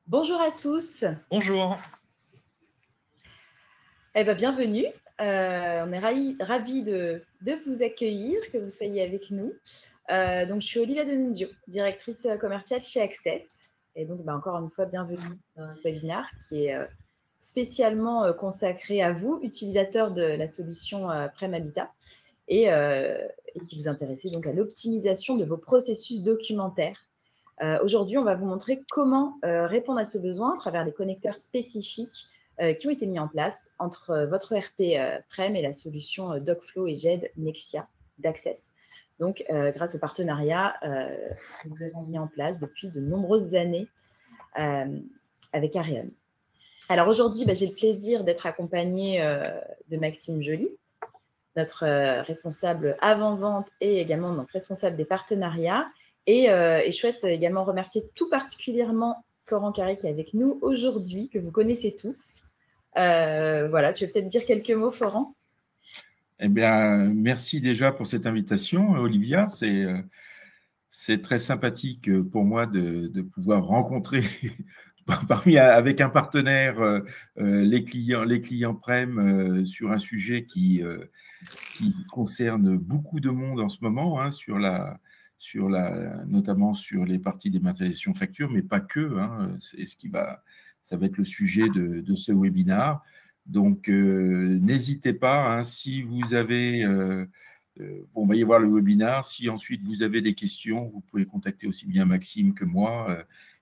Bonjour à tous. Bonjour. Bienvenue. On est ravis de vous accueillir, que vous soyez avec nous. Donc, je suis Olivia Denunzio, directrice commerciale chez Access. Et donc, encore une fois, bienvenue dans notre webinaire qui est spécialement consacré à vous, utilisateurs de la solution Prem Habitat, et qui vous intéressez donc à l'optimisation de vos processus documentaires. Aujourd'hui, on va vous montrer comment répondre à ce besoin à travers les connecteurs spécifiques qui ont été mis en place entre votre ERP Prem et la solution Docflow et GED Nexia d'Access. Donc, grâce au partenariat que nous avons mis en place depuis de nombreuses années avec Ariane. Alors aujourd'hui, j'ai le plaisir d'être accompagnée de Maxime Joly, notre responsable avant-vente et également donc, responsable des partenariats. Et je souhaite également remercier tout particulièrement Florent Carré qui est avec nous aujourd'hui, que vous connaissez tous. Voilà, tu veux peut-être dire quelques mots, Florent? Eh bien, merci déjà pour cette invitation, Olivia. C'est très sympathique pour moi de pouvoir rencontrer avec un partenaire les clients Prem sur un sujet qui concerne beaucoup de monde en ce moment, hein, notamment sur les parties dématérialisation facture, mais pas que. Hein, ça va être le sujet de ce webinaire. Donc, n'hésitez pas, hein, si vous avez... on va y voir le webinaire. Si ensuite vous avez des questions, vous pouvez contacter aussi bien Maxime que moi.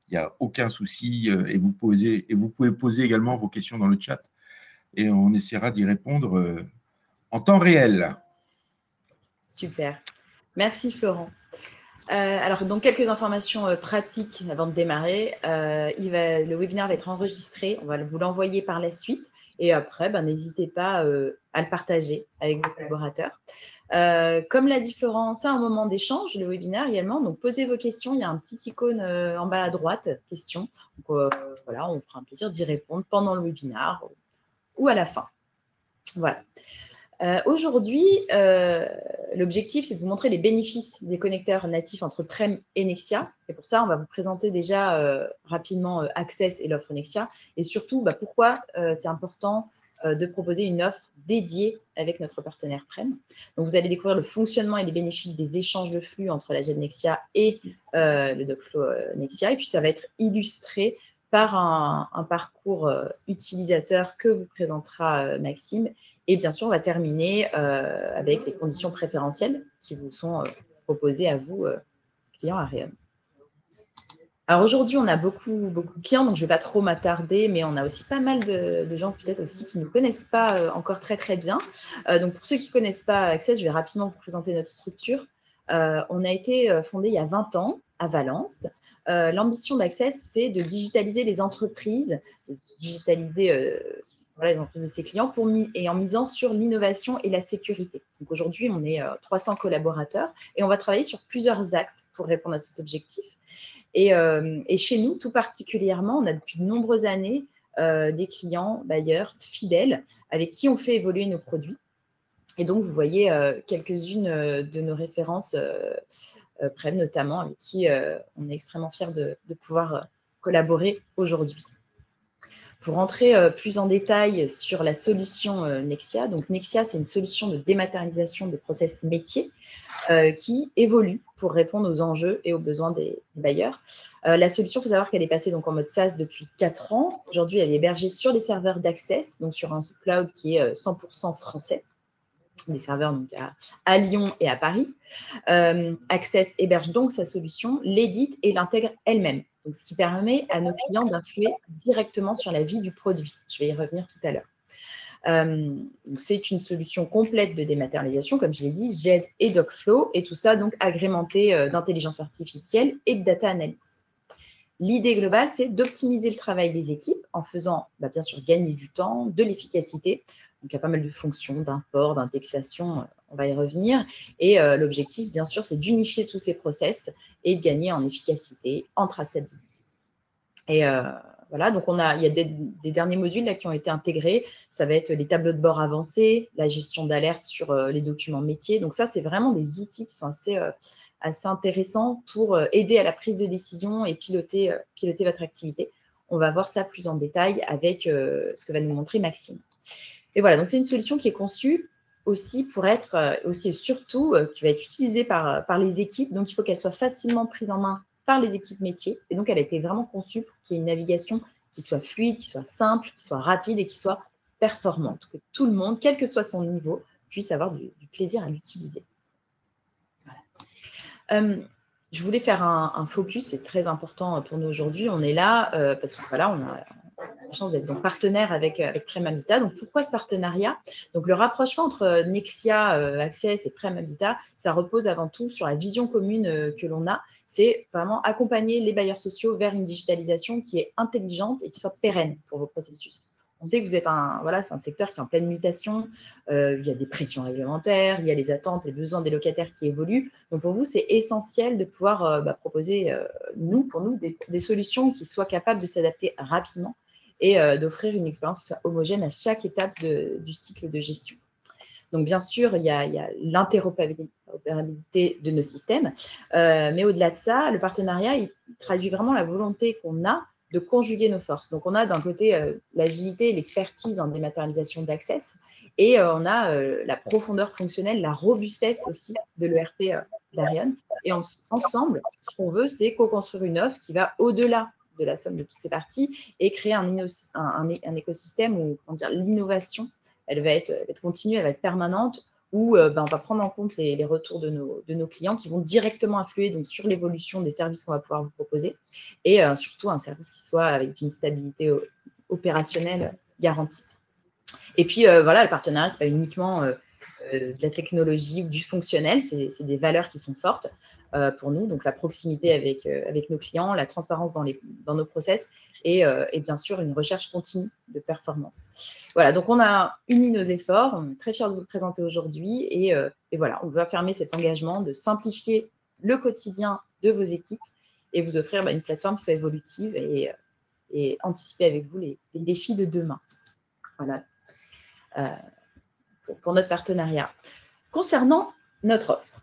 Il n'y a aucun souci et vous pouvez poser également vos questions dans le chat et on essaiera d'y répondre en temps réel. Super. Merci, Florent. Alors, donc, quelques informations pratiques avant de démarrer. Le webinaire va être enregistré. On va vous l'envoyer par la suite. Et après, n'hésitez pas à le partager avec vos collaborateurs. Comme l'a dit Florent, c'est un moment d'échange, le webinaire également. Donc, posez vos questions. Il y a un petit icône en bas à droite, questions. Donc, voilà, on fera un plaisir d'y répondre pendant le webinaire ou à la fin. Voilà. Aujourd'hui, l'objectif, c'est de vous montrer les bénéfices des connecteurs natifs entre Prem et Nexia. Et pour ça, on va vous présenter déjà rapidement Access et l'offre Nexia. Et surtout, pourquoi c'est important de proposer une offre dédiée avec notre partenaire Prem. Donc, vous allez découvrir le fonctionnement et les bénéfices des échanges de flux entre la GED Nexia et le Docflow Nexia. Et puis, ça va être illustré par un parcours utilisateur que vous présentera Maxime. Et bien sûr, on va terminer avec les conditions préférentielles qui vous sont proposées à vous, clients Ariane. Alors aujourd'hui, on a beaucoup de clients, donc je ne vais pas trop m'attarder, mais on a aussi pas mal de gens peut-être aussi qui ne nous connaissent pas encore très bien. Donc pour ceux qui ne connaissent pas Access, je vais rapidement vous présenter notre structure. On a été fondé il y a 20 ans à Valence. L'ambition d'Access, c'est de digitaliser les entreprises, de digitaliser les entreprises de ses clients et en misant sur l'innovation et la sécurité. Donc aujourd'hui, on est 300 collaborateurs et on va travailler sur plusieurs axes pour répondre à cet objectif. Et chez nous, tout particulièrement, on a depuis de nombreuses années des clients bailleurs fidèles avec qui on fait évoluer nos produits. Et donc, vous voyez quelques-unes de nos références Prem, notamment, avec qui on est extrêmement fiers de pouvoir collaborer aujourd'hui. Pour rentrer plus en détail sur la solution Nexia, donc Nexia, c'est une solution de dématérialisation des process métiers qui évolue pour répondre aux enjeux et aux besoins des bailleurs. La solution, il faut savoir qu'elle est passée donc en mode SaaS depuis 4 ans. Aujourd'hui, elle est hébergée sur les serveurs d'Access, donc sur un cloud qui est 100% français. Des serveurs donc à Lyon et à Paris. Access héberge donc sa solution, l'édite et l'intègre elle-même. Donc, ce qui permet à nos clients d'influer directement sur la vie du produit. Je vais y revenir tout à l'heure. C'est une solution complète de dématérialisation, comme je l'ai dit, GED et Docflow, et tout ça donc agrémenté d'intelligence artificielle et de data analysis. L'idée globale, c'est d'optimiser le travail des équipes en faisant, bien sûr, gagner du temps, de l'efficacité. Donc, il y a pas mal de fonctions d'import, d'indexation, on va y revenir. Et l'objectif, bien sûr, c'est d'unifier tous ces process et de gagner en efficacité, en traçabilité. Et voilà, donc il y a des derniers modules là, qui ont été intégrés. Ça va être les tableaux de bord avancés, la gestion d'alerte sur les documents métiers. Donc ça, c'est vraiment des outils qui sont assez intéressants pour aider à la prise de décision et piloter votre activité. On va voir ça plus en détail avec ce que va nous montrer Maxime. Et voilà, donc c'est une solution qui est conçue aussi pour être, aussi et surtout, qui va être utilisée par les équipes. Donc, il faut qu'elle soit facilement prise en main par les équipes métiers. Et donc, elle a été vraiment conçue pour qu'il y ait une navigation qui soit fluide, qui soit simple, qui soit rapide et qui soit performante. Que tout le monde, quel que soit son niveau, puisse avoir du plaisir à l'utiliser. Voilà. Je voulais faire un focus, c'est très important pour nous aujourd'hui. On est là parce que voilà, on a la chance d'être donc partenaire avec Prem Habitat. Donc, pourquoi ce partenariat? Donc, le rapprochement entre Nexia Access et Prem Habitat, ça repose avant tout sur la vision commune que l'on a. C'est vraiment accompagner les bailleurs sociaux vers une digitalisation qui est intelligente et qui soit pérenne pour vos processus. On sait que vous êtes c'est un secteur qui est en pleine mutation. Il y a des pressions réglementaires, il y a les attentes et les besoins des locataires qui évoluent. Donc, pour vous, c'est essentiel de pouvoir proposer, pour nous, des solutions qui soient capables de s'adapter rapidement et d'offrir une expérience qui soit homogène à chaque étape du cycle de gestion. Donc, bien sûr, il y a l'interopérabilité de nos systèmes, mais au-delà de ça, le partenariat, il traduit vraiment la volonté qu'on a de conjuguer nos forces. Donc, on a d'un côté l'agilité et l'expertise en dématérialisation d'Access, et on a la profondeur fonctionnelle, la robustesse aussi de l'ERP d'Arion. Et ensemble, ce qu'on veut, c'est co-construire une offre qui va au-delà de la somme de toutes ces parties et créer un écosystème où l'innovation, elle va être continue, elle va être permanente, où on va prendre en compte les retours de nos clients qui vont directement influer donc, sur l'évolution des services qu'on va pouvoir vous proposer et surtout un service qui soit avec une stabilité opérationnelle garantie. Et puis, voilà, le partenariat, ce n'est pas uniquement de la technologie ou du fonctionnel, c'est des valeurs qui sont fortes pour nous, donc la proximité avec nos clients, la transparence dans nos process et bien sûr une recherche continue de performance. Voilà, donc on a uni nos efforts, on est très fiers de vous le présenter aujourd'hui et voilà, on veut affirmer cet engagement de simplifier le quotidien de vos équipes et vous offrir une plateforme qui soit évolutive et anticiper avec vous les défis de demain. Voilà. Pour notre partenariat. Concernant notre offre,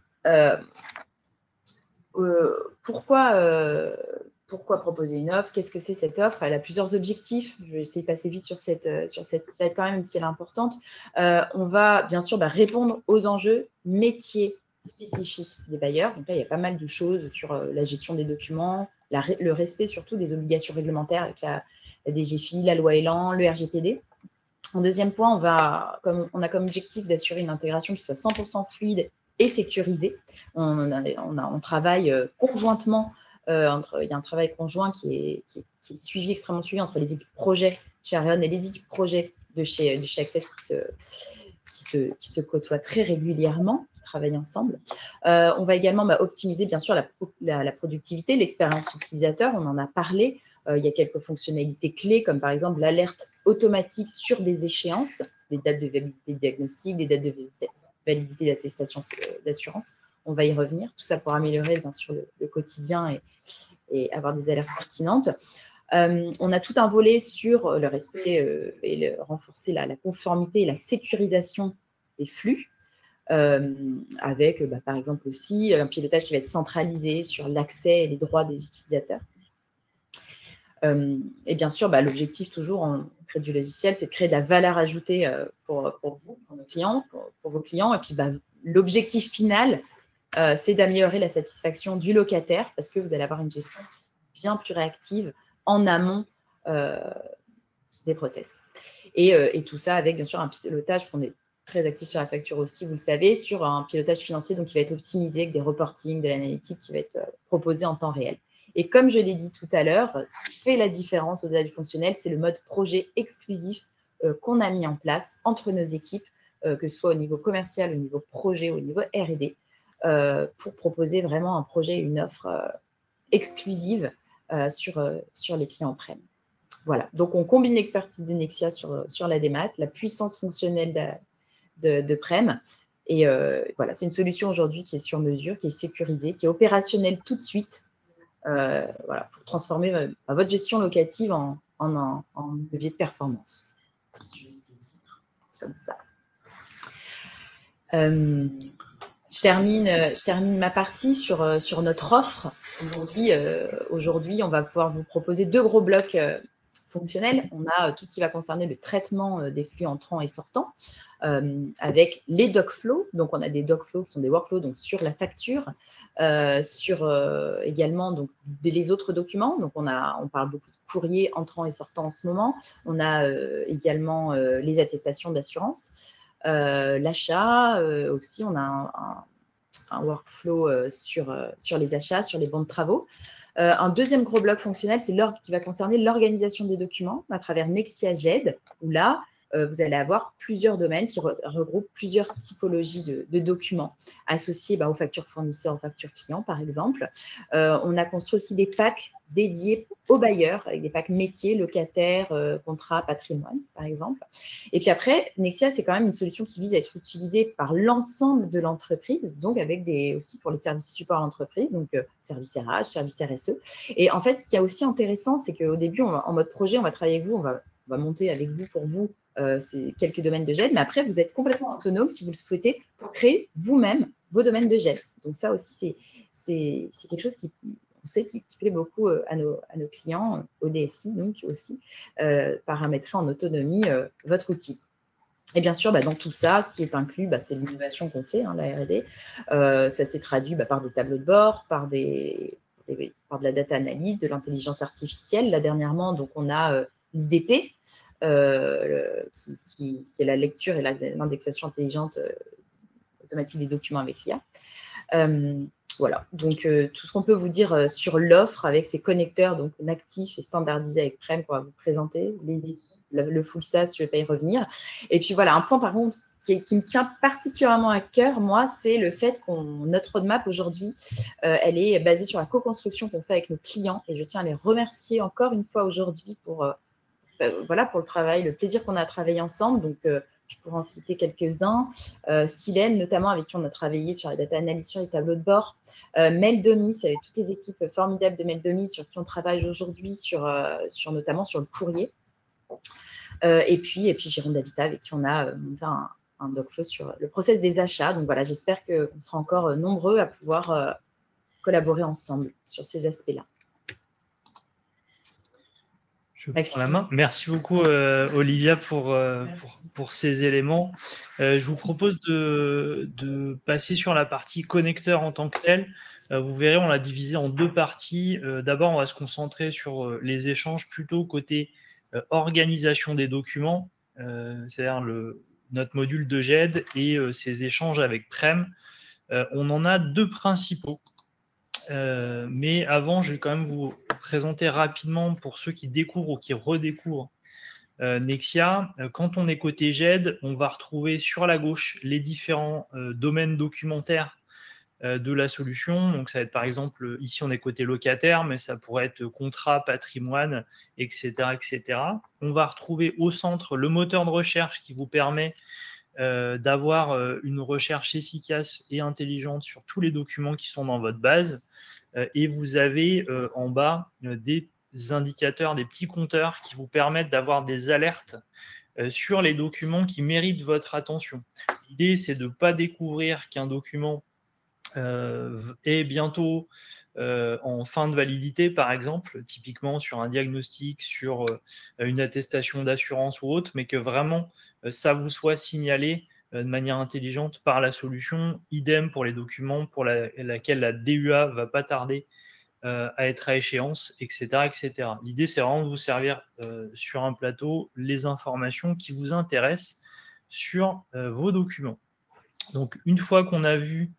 pourquoi proposer une offre? Qu'est-ce que c'est cette offre? Elle a plusieurs objectifs. Je vais essayer de passer vite sur cette slide quand même si elle est importante. On va bien sûr répondre aux enjeux métiers spécifiques des bailleurs. Donc là, il y a pas mal de choses sur la gestion des documents, le respect surtout des obligations réglementaires avec la DGFiP, la loi Elan, le RGPD. En deuxième point, on a comme objectif d'assurer une intégration qui soit 100% fluide et sécurisée. On travaille conjointement, il y a un travail conjoint qui est suivi, extrêmement suivi entre les équipes projet chez Arion et les équipes projet de chez Access qui se côtoient très régulièrement, qui travaillent ensemble. On va également optimiser bien sûr la productivité, l'expérience utilisateur, on en a parlé. Il y a quelques fonctionnalités clés, comme par exemple l'alerte automatique sur des échéances, des dates de validité de diagnostic, des dates de validité d'attestation d'assurance. On va y revenir. Tout ça pour améliorer, bien sûr, le quotidien et avoir des alertes pertinentes. On a tout un volet sur le respect et renforcer la conformité et la sécurisation des flux, avec, par exemple, aussi un pilotage qui va être centralisé sur l'accès et les droits des utilisateurs. Et bien sûr, l'objectif toujours auprès du logiciel, c'est de créer de la valeur ajoutée pour vous, pour nos clients, pour vos clients. Et puis, l'objectif final, c'est d'améliorer la satisfaction du locataire parce que vous allez avoir une gestion bien plus réactive en amont des process. Et tout ça avec, bien sûr, un pilotage qu'on est très actif sur la facture aussi, vous le savez, sur un pilotage financier donc qui va être optimisé avec des reportings, de l'analytique qui va être proposé en temps réel. Et comme je l'ai dit tout à l'heure, ce qui fait la différence au-delà du fonctionnel, c'est le mode projet exclusif qu'on a mis en place entre nos équipes, que ce soit au niveau commercial, au niveau projet, au niveau R&D, pour proposer vraiment un projet, une offre exclusive sur les clients Prem. Voilà, donc on combine l'expertise de Nexia sur la démat, la puissance fonctionnelle de Prem. Et voilà, c'est une solution aujourd'hui qui est sur mesure, qui est sécurisée, qui est opérationnelle tout de suite. Voilà, pour transformer votre gestion locative en levier de performance. Je vais le dire comme ça. Je termine ma partie sur notre offre. Aujourd'hui, on va pouvoir vous proposer deux gros blocs fonctionnels. On a tout ce qui va concerner le traitement des flux entrants et sortants avec les doc-flows. Donc, on a des doc-flows qui sont des workflows donc, sur la facture, sur également donc, les autres documents. Donc, on parle beaucoup de courrier entrant et sortant en ce moment. On a également les attestations d'assurance. L'achat aussi, on a un workflow sur les achats, sur les bons de travaux. Un deuxième gros bloc fonctionnel, c'est qui va concerner l'organisation des documents à travers Nexia GED, où là, vous allez avoir plusieurs domaines qui regroupent plusieurs typologies de documents associés aux factures fournisseurs, aux factures clients, par exemple. On a construit aussi des packs dédiés aux bailleurs, avec des packs métiers, locataires, contrats, patrimoine, par exemple. Et puis après, Nexia, c'est quand même une solution qui vise à être utilisée par l'ensemble de l'entreprise, donc avec aussi pour les services support à l'entreprise, donc service RH, service RSE. Et en fait, ce qui est aussi intéressant, c'est qu'au début, en mode projet, on va travailler avec vous, on va monter avec vous pour vous c'est quelques domaines de GED, mais après, vous êtes complètement autonome si vous le souhaitez pour créer vous-même vos domaines de GED. Donc ça aussi, c'est quelque chose qui plaît beaucoup à nos clients, au DSI, donc aussi, paramétrer en autonomie votre outil. Et bien sûr, dans tout ça, ce qui est inclus, c'est l'innovation qu'on fait, la R&D. Ça s'est traduit par des tableaux de bord, par de la data analyse, de l'intelligence artificielle. Là, dernièrement, donc, on a l'IDP, qui est la lecture et l'indexation intelligente automatique des documents avec l'IA. Voilà, donc tout ce qu'on peut vous dire sur l'offre avec ces connecteurs donc natifs et standardisés avec Prem qu'on va vous présenter, les équipes, le full SaaS, je ne vais pas y revenir. Et puis voilà, un point par contre qui me tient particulièrement à cœur, moi, c'est le fait notre roadmap aujourd'hui, elle est basée sur la co-construction qu'on fait avec nos clients et je tiens à les remercier encore une fois aujourd'hui pour le travail, le plaisir qu'on a à travailler ensemble. Donc, je pourrais en citer quelques-uns. Silène, notamment, avec qui on a travaillé sur la data analyse sur les tableaux de bord. Maildomi, c'est avec toutes les équipes formidables de Maildomi sur qui on travaille aujourd'hui, notamment sur le courrier. Et puis Jérôme Davita, avec qui on a monté un docflow sur le process des achats. Donc voilà, j'espère qu'on sera encore nombreux à pouvoir collaborer ensemble sur ces aspects-là. Je prends la main. Merci beaucoup, Olivia, pour ces éléments. Je vous propose de passer sur la partie connecteur en tant que tel. Vous verrez, on l'a divisé en deux parties. D'abord, on va se concentrer sur les échanges plutôt côté organisation des documents, c'est-à-dire notre module de GED et ces échanges avec Prem. On en a deux principaux. Mais avant, je vais quand même vous présenter rapidement pour ceux qui découvrent ou qui redécouvrent Nexia. Quand on est côté GED, on va retrouver sur la gauche les différents domaines documentaires de la solution. Donc, ça va être par exemple, ici on est côté locataire, mais ça pourrait être contrat, patrimoine, etc., etc. On va retrouver au centre le moteur de recherche qui vous permet d'avoir une recherche efficace et intelligente sur tous les documents qui sont dans votre base. Et vous avez en bas des indicateurs, des petits compteurs qui vous permettent d'avoir des alertes sur les documents qui méritent votre attention. L'idée, c'est de ne pas découvrir qu'un document est bientôt en fin de validité, par exemple, typiquement sur un diagnostic, sur une attestation d'assurance ou autre, mais que vraiment ça vous soit signalé de manière intelligente par la solution. Idem pour les documents pour laquelle la DUA va pas tarder à être à échéance, etc. etc. L'idée, c'est vraiment de vous servir sur un plateau les informations qui vous intéressent sur vos documents. Donc, une fois qu'on a vu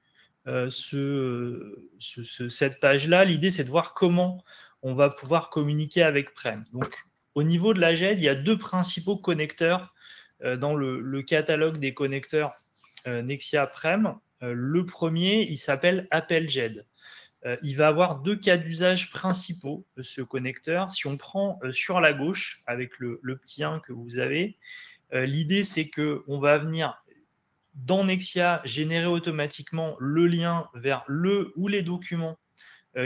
cette page-là, l'idée, c'est de voir comment on va pouvoir communiquer avec Prem. Donc, au niveau de la GED, il y a deux principaux connecteurs dans le catalogue des connecteurs Nexia Prem. Le premier, il s'appelle Appel GED. Il va avoir deux cas d'usage principaux, ce connecteur. Si on prend sur la gauche, avec le petit 1 que vous avez, l'idée, c'est qu'on va venir dans Nexia, générer automatiquement le lien vers le ou les documents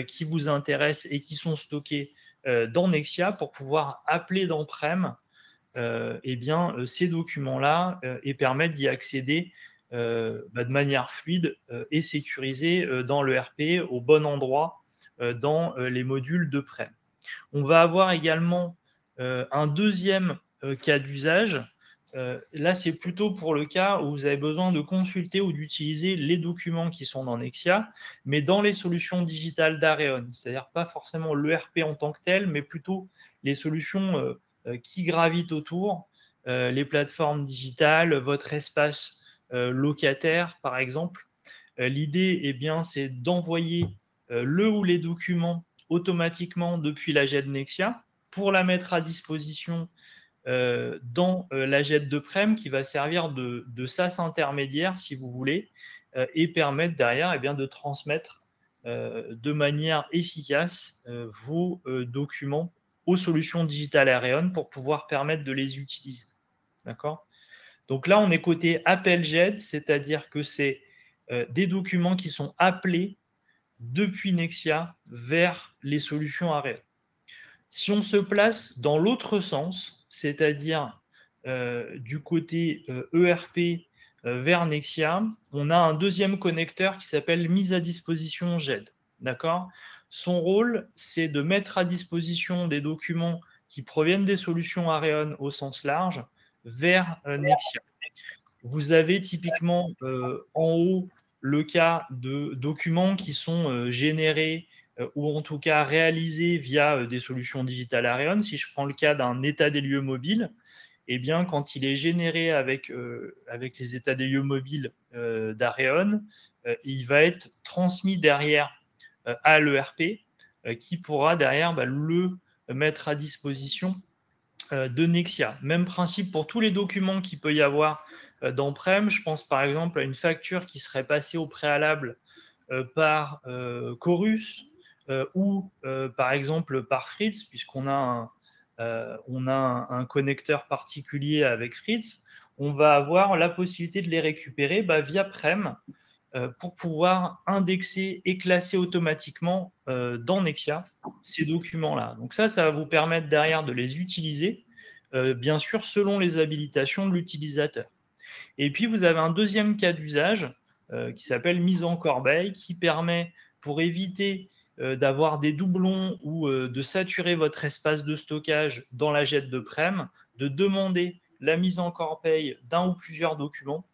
qui vous intéressent et qui sont stockés dans Nexia pour pouvoir appeler dans Prem ces documents-là et permettre d'y accéder de manière fluide et sécurisée dans le RP au bon endroit dans les modules de Prem. On va avoir également Un deuxième cas d'usage, là, c'est plutôt pour le cas où vous avez besoin de consulter ou d'utiliser les documents qui sont dans Nexia, mais dans les solutions digitales d'Areon, c'est-à-dire pas forcément l'ERP en tant que tel, mais plutôt les solutions qui gravitent autour, les plateformes digitales, votre espace locataire, par exemple. L'idée, eh bien, c'est d'envoyer le ou les documents automatiquement depuis la JET Nexia pour la mettre à disposition dans la JET de Prem qui va servir de sas intermédiaire, si vous voulez, et permettre derrière eh bien, de transmettre de manière efficace vos documents aux solutions digitales Areon pour pouvoir permettre de les utiliser. D'accord ? Donc là, on est côté appel JET, c'est-à-dire que c'est des documents qui sont appelés depuis Nexia vers les solutions Areon. Si on se place dans l'autre sens, c'est-à-dire du côté ERP vers Nexia, on a un deuxième connecteur qui s'appelle mise à disposition JED. D'accord ? Son rôle, c'est de mettre à disposition des documents qui proviennent des solutions Areon au sens large vers Nexia. Vous avez typiquement en haut le cas de documents qui sont générés ou en tout cas réalisés via des solutions digitales Areon. Si je prends le cas d'un état des lieux mobile, eh bien, quand il est généré avec les états des lieux mobiles d'Areon, il va être transmis derrière à l'ERP qui pourra derrière le mettre à disposition de Nexia. Même principe pour tous les documents qu'il peut y avoir dans Prem. Je pense par exemple à une facture qui serait passée au préalable par Chorus ou par exemple par Fritz, puisqu'on a un connecteur particulier avec Fritz. On va avoir la possibilité de les récupérer via Prem pour pouvoir indexer et classer automatiquement dans Nexia ces documents-là. Donc ça va vous permettre derrière de les utiliser, bien sûr, selon les habilitations de l'utilisateur. Et puis, vous avez un deuxième cas d'usage qui s'appelle mise en corbeille, qui permet, pour éviter d'avoir des doublons ou de saturer votre espace de stockage dans la JET de Prem, de demander la mise en corbeille d'un ou plusieurs documents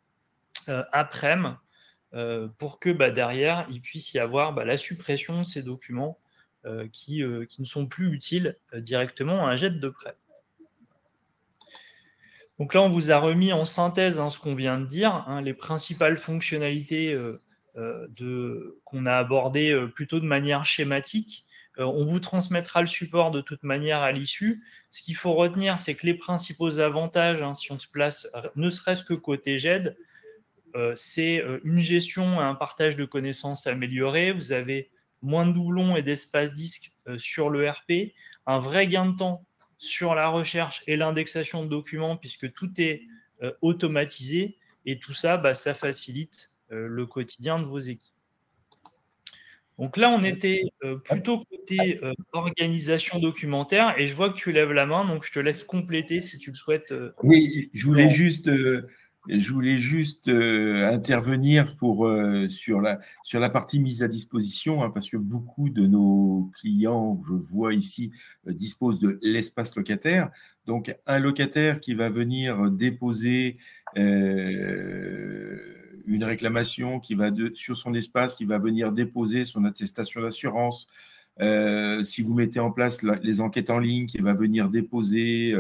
à Prem, pour que derrière, il puisse y avoir la suppression de ces documents qui ne sont plus utiles directement à un jet de Prem. Donc là, on vous a remis en synthèse ce qu'on vient de dire, les principales fonctionnalités qu'on a abordées plutôt de manière schématique. On vous transmettra le support de toute manière à l'issue. Ce qu'il faut retenir, c'est que les principaux avantages, si on se place ne serait-ce que côté GED, c'est une gestion et un partage de connaissances améliorés. Vous avez moins de doublons et d'espace disque sur l'ERP, un vrai gain de temps sur la recherche et l'indexation de documents puisque tout est automatisé et tout ça, ça facilite le quotidien de vos équipes. Donc là, on était plutôt côté organisation documentaire et je vois que tu lèves la main, donc je te laisse compléter si tu le souhaites. Oui, je voulais juste intervenir sur la partie mise à disposition, parce que beaucoup de nos clients, je vois ici, disposent de l'espace locataire. Donc, un locataire qui va venir déposer une réclamation sur son espace, qui va venir déposer son attestation d'assurance. Si vous mettez en place les enquêtes en ligne, qui va venir déposer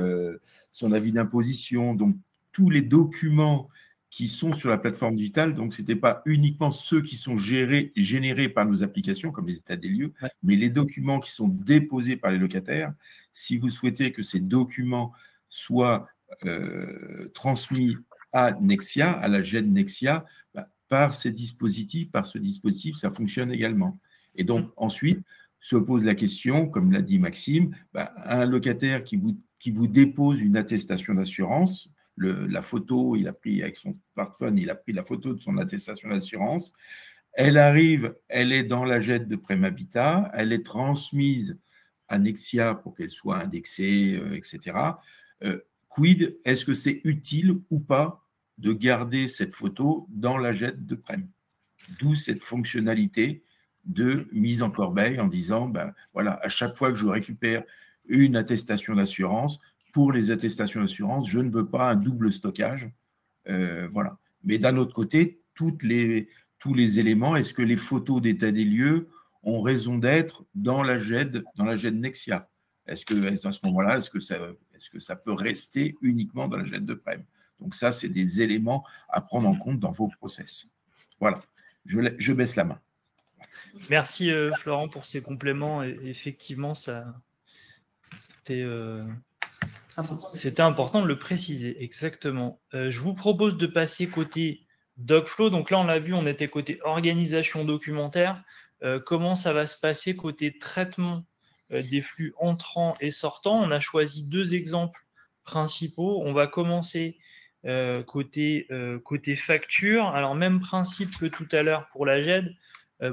son avis d'imposition, donc tous les documents qui sont sur la plateforme digitale, donc ce n'était pas uniquement ceux qui sont générés par nos applications, comme les états des lieux, mais les documents qui sont déposés par les locataires. Si vous souhaitez que ces documents soient transmis à Nexia, à la JET Nexia, par ce dispositif, ça fonctionne également. Et donc, ensuite, se pose la question, comme l'a dit Maxime, un locataire qui vous dépose une attestation d'assurance, la photo, il a pris avec son smartphone, il a pris la photo de son attestation d'assurance, elle arrive, elle est dans la JET de Prem Habitat, elle est transmise à Nexia pour qu'elle soit indexée, etc. Quid, est-ce que c'est utile ou pas de garder cette photo dans la JET de Prem? D'où cette fonctionnalité de mise en corbeille en disant, voilà, à chaque fois que je récupère une attestation d'assurance. Pour les attestations d'assurance, je ne veux pas un double stockage. Voilà. Mais d'un autre côté, tous les éléments, est-ce que les photos d'état des lieux ont raison d'être dans la GED Nexia? Est-ce que à ce moment-là, est-ce que ça peut rester uniquement dans la GED de Prem? Donc ça, c'est des éléments à prendre en compte dans vos process. Voilà, je baisse la main. Merci Florent pour ces compléments. Et effectivement, c'était important de le préciser, exactement. Je vous propose de passer côté Docflow. Donc là, on l'a vu, on était côté organisation documentaire. Comment ça va se passer côté traitement des flux entrants et sortants? On a choisi 2 exemples principaux. On va commencer côté facture. Alors, même principe que tout à l'heure pour la GED.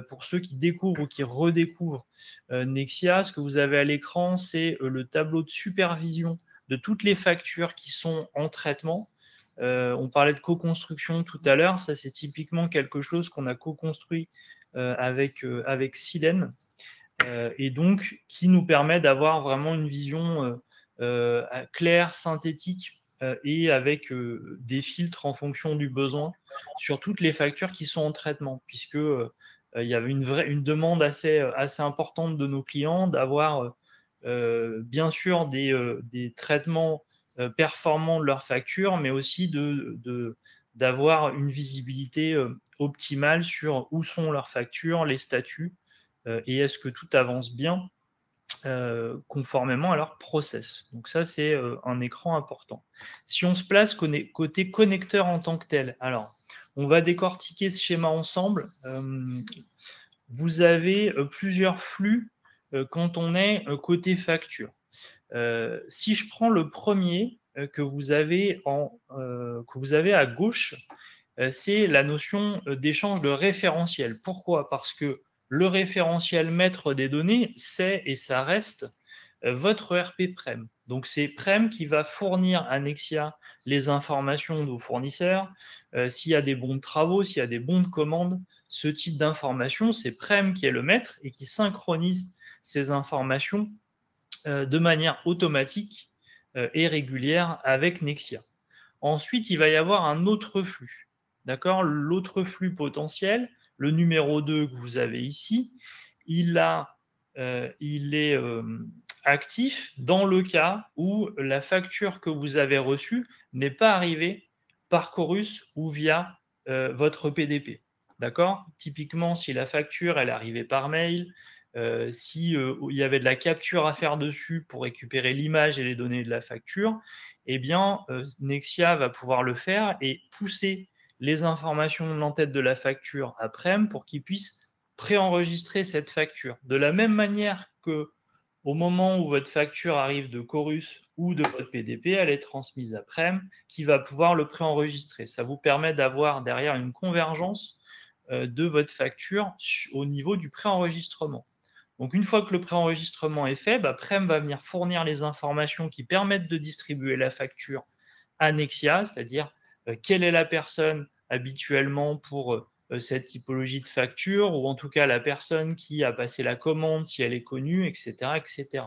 Pour ceux qui découvrent ou qui redécouvrent Nexia, ce que vous avez à l'écran, c'est le tableau de supervision de toutes les factures qui sont en traitement. On parlait de co-construction tout à l'heure. Ça, c'est typiquement quelque chose qu'on a co-construit avec Silène et donc qui nous permet d'avoir vraiment une vision claire, synthétique et avec des filtres en fonction du besoin sur toutes les factures qui sont en traitement, puisque il y avait une demande assez importante de nos clients d'avoir bien sûr des traitements performants de leurs factures, mais aussi d'avoir une visibilité optimale sur où sont leurs factures, les statuts, et est-ce que tout avance bien conformément à leur process. Donc ça, c'est un écran important. Si on se place côté connecteur en tant que tel, alors, on va décortiquer ce schéma ensemble. Vous avez plusieurs flux quand on est côté facture. Si je prends le premier que vous avez à gauche, c'est la notion d'échange de référentiel. Pourquoi? Parce que le référentiel maître des données, c'est et ça reste votre ERP Prem. Donc, c'est Prem qui va fournir à Nexia les informations de vos fournisseurs. S'il y a des bons de travaux, s'il y a des bons de commande, ce type d'informations, c'est Prem qui est le maître et qui synchronise ces informations de manière automatique et régulière avec Nexia. Ensuite, il va y avoir un autre flux. D'accord? L'autre flux potentiel, le numéro 2 que vous avez ici, il est actif dans le cas où la facture que vous avez reçue n'est pas arrivée par Chorus ou via votre PDP. D'accord? Typiquement, si la facture elle est arrivée par mail, si il y avait de la capture à faire dessus pour récupérer l'image et les données de la facture, eh bien, Nexia va pouvoir le faire et pousser les informations de l'entête de la facture à Prem pour qu'il puisse préenregistrer cette facture. De la même manière que au moment où votre facture arrive de Chorus ou de votre PDP, elle est transmise à Prem qui va pouvoir le préenregistrer. Ça vous permet d'avoir derrière une convergence de votre facture au niveau du préenregistrement. Donc, une fois que le préenregistrement est fait, Prem va venir fournir les informations qui permettent de distribuer la facture à Nexia, c'est-à-dire quelle est la personne habituellement pour cette typologie de facture, ou en tout cas la personne qui a passé la commande, si elle est connue, etc., etc.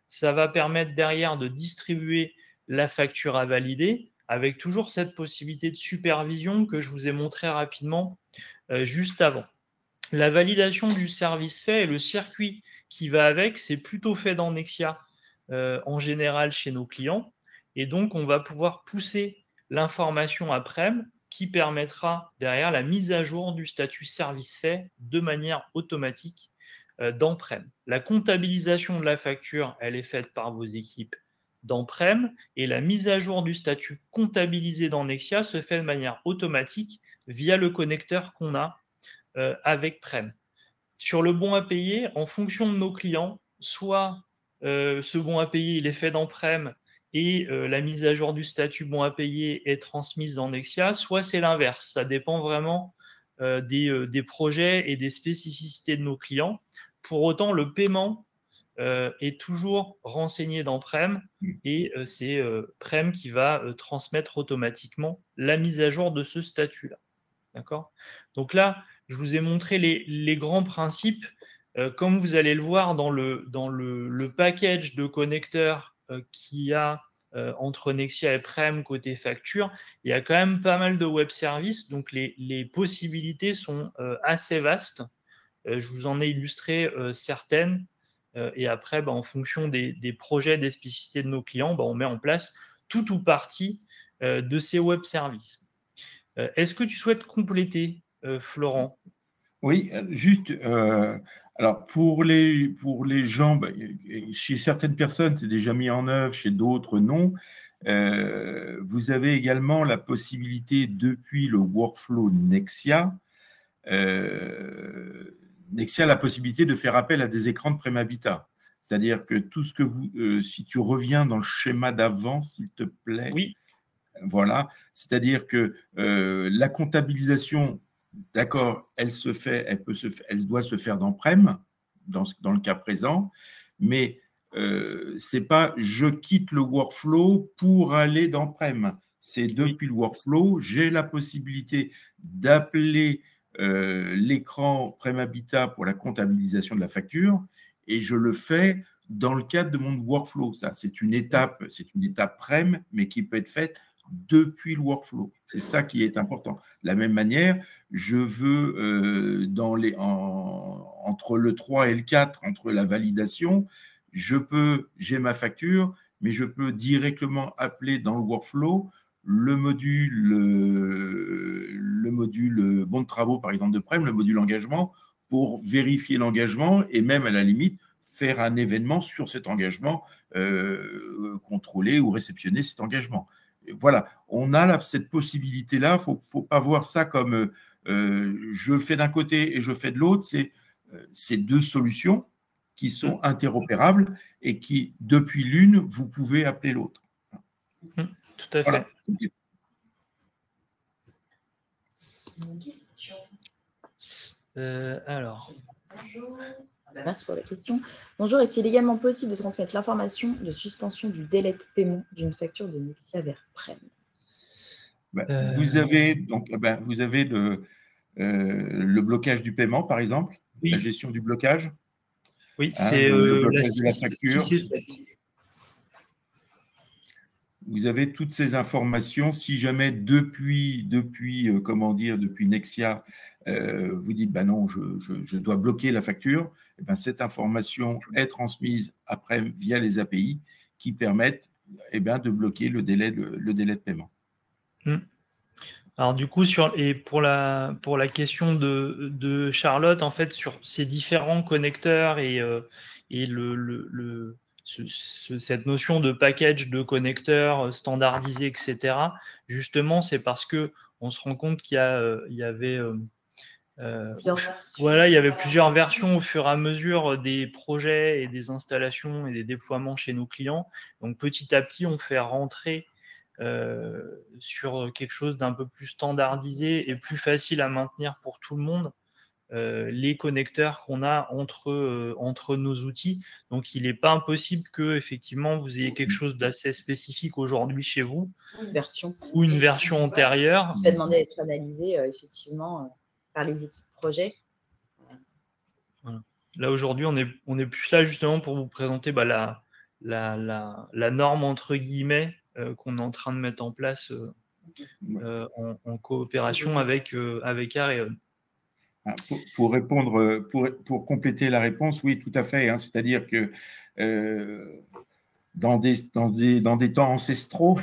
Ça va permettre derrière de distribuer la facture à valider, avec toujours cette possibilité de supervision que je vous ai montré rapidement juste avant. La validation du service fait et le circuit qui va avec, c'est plutôt fait dans Nexia en général chez nos clients. Et donc, on va pouvoir pousser l'information à Prem qui permettra derrière la mise à jour du statut service fait de manière automatique dans Prem. La comptabilisation de la facture, elle est faite par vos équipes dans Prem et la mise à jour du statut comptabilisé dans Nexia se fait de manière automatique via le connecteur qu'on a avec Prem. Sur le bon à payer, en fonction de nos clients, soit ce bon à payer il est fait dans Prem et la mise à jour du statut bon à payer est transmise dans Nexia, soit c'est l'inverse. Ça dépend vraiment des projets et des spécificités de nos clients. Pour autant, le paiement est toujours renseigné dans Prem et c'est Prem qui va transmettre automatiquement la mise à jour de ce statut-là. D'accord? Donc là, je vous ai montré les grands principes. comme vous allez le voir dans le package de connecteurs qu'il y a entre Nexia et Prem côté facture, il y a quand même pas mal de web services, donc les possibilités sont assez vastes. Je vous en ai illustré certaines, et après, en fonction des projets, des spécificités de nos clients, on met en place tout ou partie de ces web services. Est-ce que tu souhaites compléter, Florent? Oui, juste, alors pour les gens, chez certaines personnes, c'est déjà mis en œuvre, chez d'autres, non. Vous avez également la possibilité, depuis le workflow Nexia, Nexia a la possibilité de faire appel à des écrans de Prem Habitat. C'est-à-dire que tout ce que vous, si tu reviens dans le schéma d'avant, s'il te plaît. Oui. Voilà, c'est-à-dire que la comptabilisation, d'accord, elle doit se faire dans Prem, dans le cas présent, mais c'est pas je quitte le workflow pour aller dans Prem. C'est depuis le workflow, j'ai la possibilité d'appeler l'écran Prem Habitat pour la comptabilisation de la facture, et je le fais dans le cadre de mon workflow. Ça, c'est une étape Prem, mais qui peut être faite depuis le workflow. C'est ça qui est important. De la même manière, je veux, entre le 3 et le 4, entre la validation, j'ai ma facture, mais je peux directement appeler dans le workflow le module bon de travaux, par exemple, de Prem, le module engagement, pour vérifier l'engagement et même, à la limite, faire un événement sur cet engagement, contrôler ou réceptionner cet engagement. Voilà, on a cette possibilité-là. Il ne faut pas voir ça comme je fais d'un côté et je fais de l'autre. C'est deux solutions qui sont interopérables et qui, depuis l'une, vous pouvez appeler l'autre. Tout à fait. Voilà. Une question. Alors. Bonjour. Merci pour la question. Bonjour, est-il également possible de transmettre l'information de suspension du délai de paiement d'une facture de Nexia vers Prem? Vous avez le blocage du paiement, par exemple, la gestion du blocage. Oui, c'est le blocage de la facture. 6 et 7. Vous avez toutes ces informations. Si jamais depuis Nexia, vous dites non, je dois bloquer la facture, cette information est transmise après via les API qui permettent de bloquer le délai de paiement. Alors du coup, pour la question de Charlotte, en fait, sur ces différents connecteurs et cette notion de package de connecteurs standardisés, etc., justement, c'est parce qu'on se rend compte qu'il y avait plusieurs versions au fur et à mesure des projets et des installations et des déploiements chez nos clients. Donc petit à petit, on fait rentrer sur quelque chose d'un peu plus standardisé et plus facile à maintenir pour tout le monde, les connecteurs qu'on a entre nos outils. Donc, il n'est pas impossible que effectivement vous ayez quelque chose d'assez spécifique aujourd'hui chez vous, ou une version antérieure. Je vais demander d'être analysé effectivement par les équipes projet. Voilà. Là, aujourd'hui, on est plus là justement pour vous présenter la norme entre guillemets qu'on est en train de mettre en place en coopération avec Areon. Pour répondre, pour compléter la réponse, oui, tout à fait. C'est-à-dire que dans des temps ancestraux,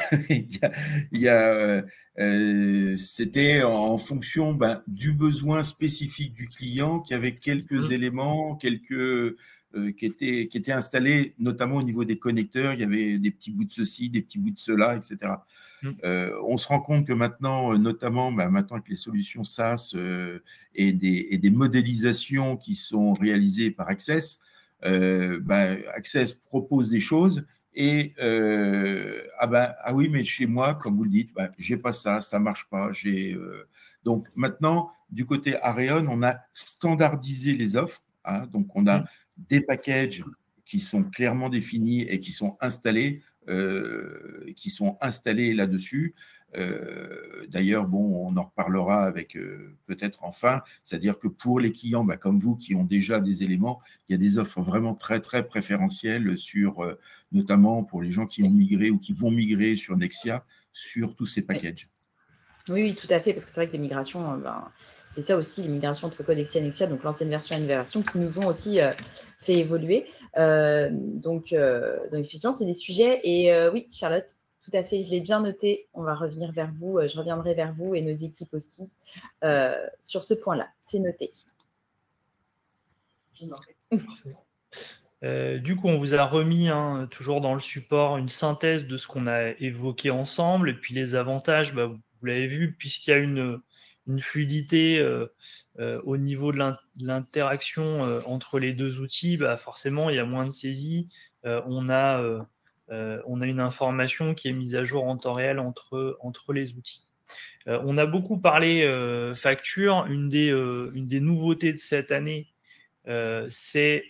c'était en fonction du besoin spécifique du client qu'il y avait quelques éléments, qui étaient installés, notamment au niveau des connecteurs. Il y avait des petits bouts de ceci, des petits bouts de cela, etc. On se rend compte que maintenant, notamment maintenant avec les solutions SaaS et des modélisations qui sont réalisées par Access, Access propose des choses et oui, mais chez moi, comme vous le dites, j'ai pas ça, ça marche pas. Donc maintenant, du côté Areon, on a standardisé les offres. Donc on a des packages qui sont clairement définis et qui sont installés qui sont installés là-dessus. D'ailleurs, bon, on en reparlera avec peut-être en fin, c'est-à-dire que pour les clients comme vous qui ont déjà des éléments, il y a des offres vraiment très, très préférentielles sur, notamment pour les gens qui ont migré ou qui vont migrer sur Nexia, sur tous ces packages. Oui, tout à fait, parce que c'est vrai que les migrations, c'est ça aussi, les migrations entre Codexia et Nexia, donc l'ancienne version et la nouvelle version, qui nous ont aussi fait évoluer. Donc effectivement, c'est des sujets. Et oui, Charlotte, tout à fait, je l'ai bien noté. On va revenir vers vous. Je reviendrai vers vous et nos équipes aussi sur ce point-là. C'est noté. Je vous en prie. Du coup, on vous a remis, toujours dans le support, une synthèse de ce qu'on a évoqué ensemble. Et puis les avantages, vous l'avez vu, puisqu'il y a une fluidité au niveau de l'interaction entre les deux outils, forcément, il y a moins de saisie. On a une information qui est mise à jour en temps réel entre les outils. On a beaucoup parlé facture. Une des nouveautés de cette année, c'est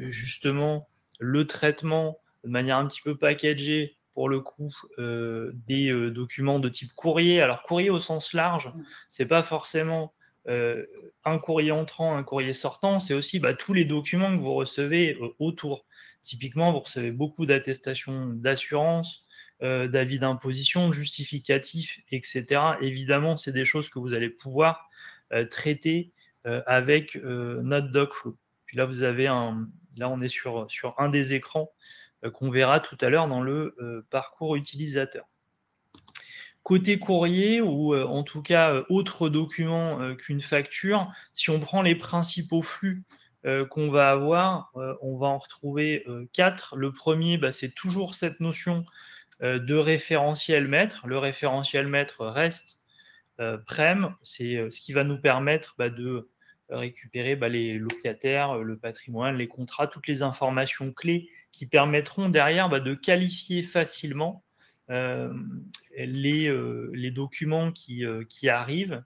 justement le traitement de manière un petit peu packagée, pour le coup, des documents de type courrier. Alors, courrier au sens large, c'est pas forcément un courrier entrant, un courrier sortant, c'est aussi tous les documents que vous recevez autour. Typiquement, vous recevez beaucoup d'attestations d'assurance, d'avis d'imposition, de justificatifs, etc. Évidemment, c'est des choses que vous allez pouvoir traiter avec notre Docflow. Puis là, là, on est sur un des écrans qu'on verra tout à l'heure dans le parcours utilisateur. Côté courrier, ou en tout cas autre document qu'une facture, si on prend les principaux flux qu'on va avoir, on va en retrouver 4. Le premier, c'est toujours cette notion de référentiel maître. Le référentiel maître reste Prem, c'est ce qui va nous permettre de récupérer les locataires, le patrimoine, les contrats, toutes les informations clés qui permettront derrière de qualifier facilement les documents qui arrivent,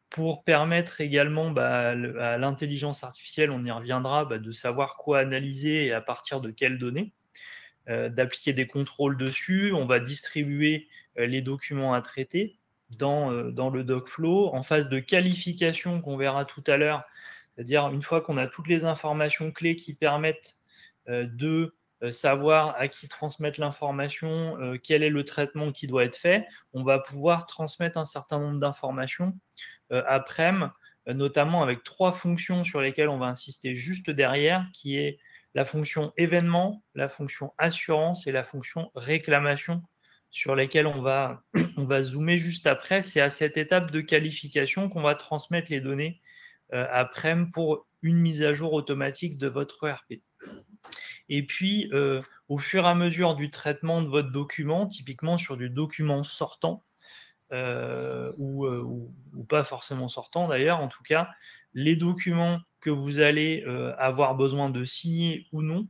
pour permettre également à l'intelligence artificielle, on y reviendra, de savoir quoi analyser et à partir de quelles données, d'appliquer des contrôles dessus. On va distribuer les documents à traiter dans le Docflow en phase de qualification qu'on verra tout à l'heure, c'est-à-dire une fois qu'on a toutes les informations clés qui permettent de savoir à qui transmettre l'information, quel est le traitement qui doit être fait, on va pouvoir transmettre un certain nombre d'informations à Prem, notamment avec 3 fonctions sur lesquelles on va insister juste derrière, qui est la fonction événement, la fonction assurance et la fonction réclamation, sur lesquelles on va zoomer juste après. C'est à cette étape de qualification qu'on va transmettre les données à Prem pour une mise à jour automatique de votre ERP. Et puis, au fur et à mesure du traitement de votre document, typiquement sur du document sortant, ou pas forcément sortant d'ailleurs, en tout cas, les documents que vous allez avoir besoin de signer ou non,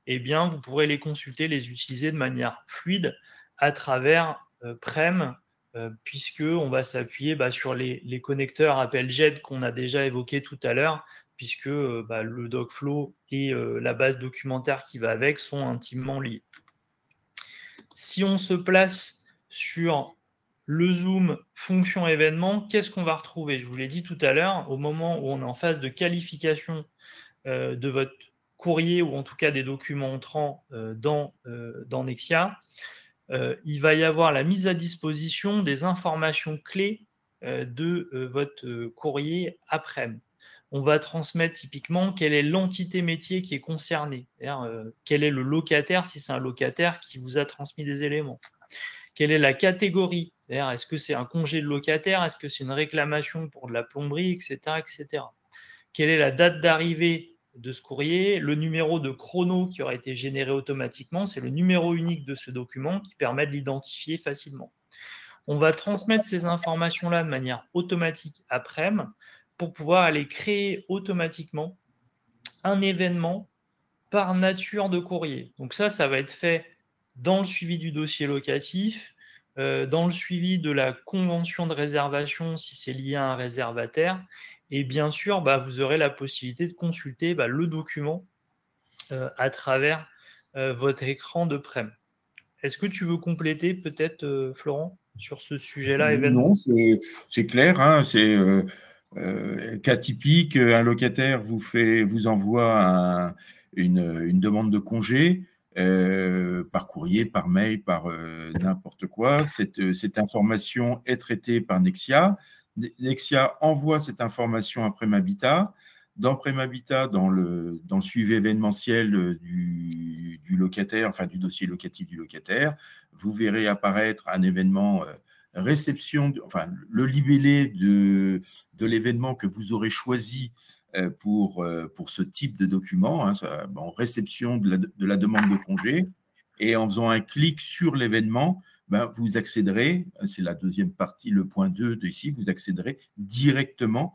eh bien, vous pourrez les consulter, les utiliser de manière fluide à travers Prem, puisqu'on va s'appuyer sur les connecteurs AppelJet qu'on a déjà évoqués tout à l'heure, puisque le Docflow et la base documentaire qui va avec sont intimement liés. Si on se place sur le zoom fonction événement, qu'est-ce qu'on va retrouver? Je vous l'ai dit tout à l'heure, au moment où on est en phase de qualification de votre courrier, ou en tout cas des documents entrants dans Nexia, il va y avoir la mise à disposition des informations clés de votre courrier après-midi. On va transmettre typiquement quelle est l'entité métier qui est concernée, quel est le locataire, si c'est un locataire qui vous a transmis des éléments. Quelle est la catégorie? Est-ce que c'est un congé de locataire? Est-ce que c'est une réclamation pour de la plomberie, etc., etc. Quelle est la date d'arrivée de ce courrier? Le numéro de chrono qui aura été généré automatiquement, c'est le numéro unique de ce document qui permet de l'identifier facilement. On va transmettre ces informations-là de manière automatique après-midi pour pouvoir aller créer automatiquement un événement par nature de courrier. Donc ça va être fait dans le suivi du dossier locatif, dans le suivi de la convention de réservation si c'est lié à un réservataire, et bien sûr, vous aurez la possibilité de consulter le document à travers votre écran de Prem. Est-ce que tu veux compléter peut-être, Florent, sur ce sujet-là événement? Non, c'est clair. Hein, c'est cas typique, un locataire vous envoie une demande de congé par courrier, par mail, par n'importe quoi. Cette information est traitée par Nexia. Nexia envoie cette information à Prem Habitat. Dans Prem Habitat, dans le suivi événementiel du locataire, enfin du dossier locatif du locataire, vous verrez apparaître un événement réception, enfin le libellé de l'événement que vous aurez choisi pour ce type de document, hein, réception de la demande de congé, et en faisant un clic sur l'événement, vous accéderez, c'est la deuxième partie, le point 2 d'ici, vous accéderez directement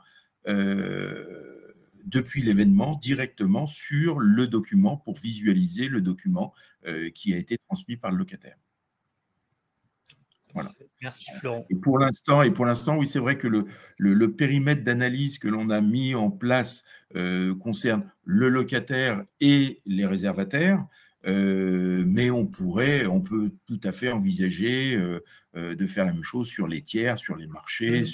depuis l'événement, directement sur le document pour visualiser le document qui a été transmis par le locataire. Voilà. Merci Florent. Et pour l'instant, oui, c'est vrai que le périmètre d'analyse que l'on a mis en place concerne le locataire et les réservataires, mais on peut tout à fait envisager de faire la même chose sur les tiers, sur les marchés,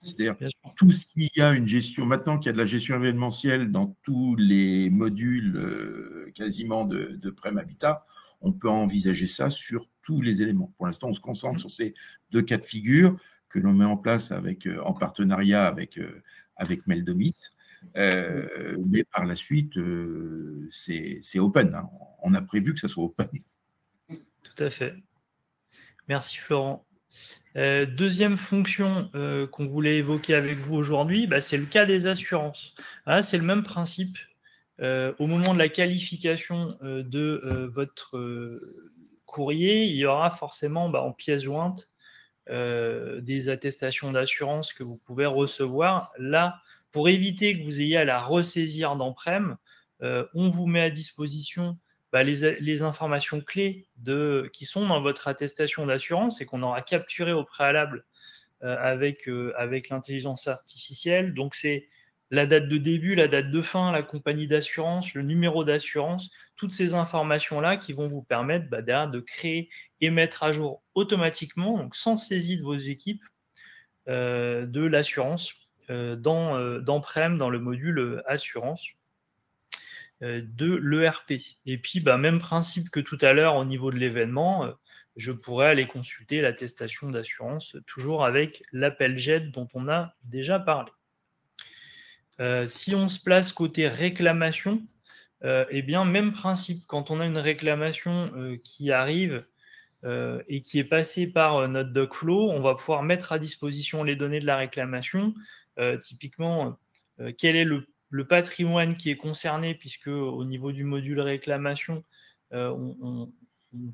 c'est-à-dire tout ce qui a une gestion. Maintenant qu'il y a de la gestion événementielle dans tous les modules quasiment de Prem Habitat, on peut envisager ça sur tous les éléments. Pour l'instant, on se concentre sur ces deux cas de figure que l'on met en place en partenariat avec Meldomis. Mais par la suite, c'est open. Hein. On a prévu que ça soit open. Tout à fait. Merci Florent. Deuxième fonction qu'on voulait évoquer avec vous aujourd'hui, c'est le cas des assurances. C'est le même principe. Au moment de la qualification de votre courrier, il y aura forcément en pièce jointe des attestations d'assurance que vous pouvez recevoir. Là, pour éviter que vous ayez à la ressaisir dans Prem, on vous met à disposition les informations clés qui sont dans votre attestation d'assurance et qu'on aura capturées au préalable avec l'intelligence artificielle. Donc, c'est la date de début, la date de fin, la compagnie d'assurance, le numéro d'assurance, toutes ces informations-là qui vont vous permettre derrière de créer et mettre à jour automatiquement, donc sans saisie de vos équipes, de l'assurance dans Prem, dans le module assurance de l'ERP. Et puis, même principe que tout à l'heure au niveau de l'événement, je pourrais aller consulter l'attestation d'assurance, toujours avec l'appel JET dont on a déjà parlé. Si on se place côté réclamation, même principe, quand on a une réclamation qui arrive et qui est passée par notre Docflow, on va pouvoir mettre à disposition les données de la réclamation, typiquement quel est le patrimoine qui est concerné, puisque au niveau du module réclamation, on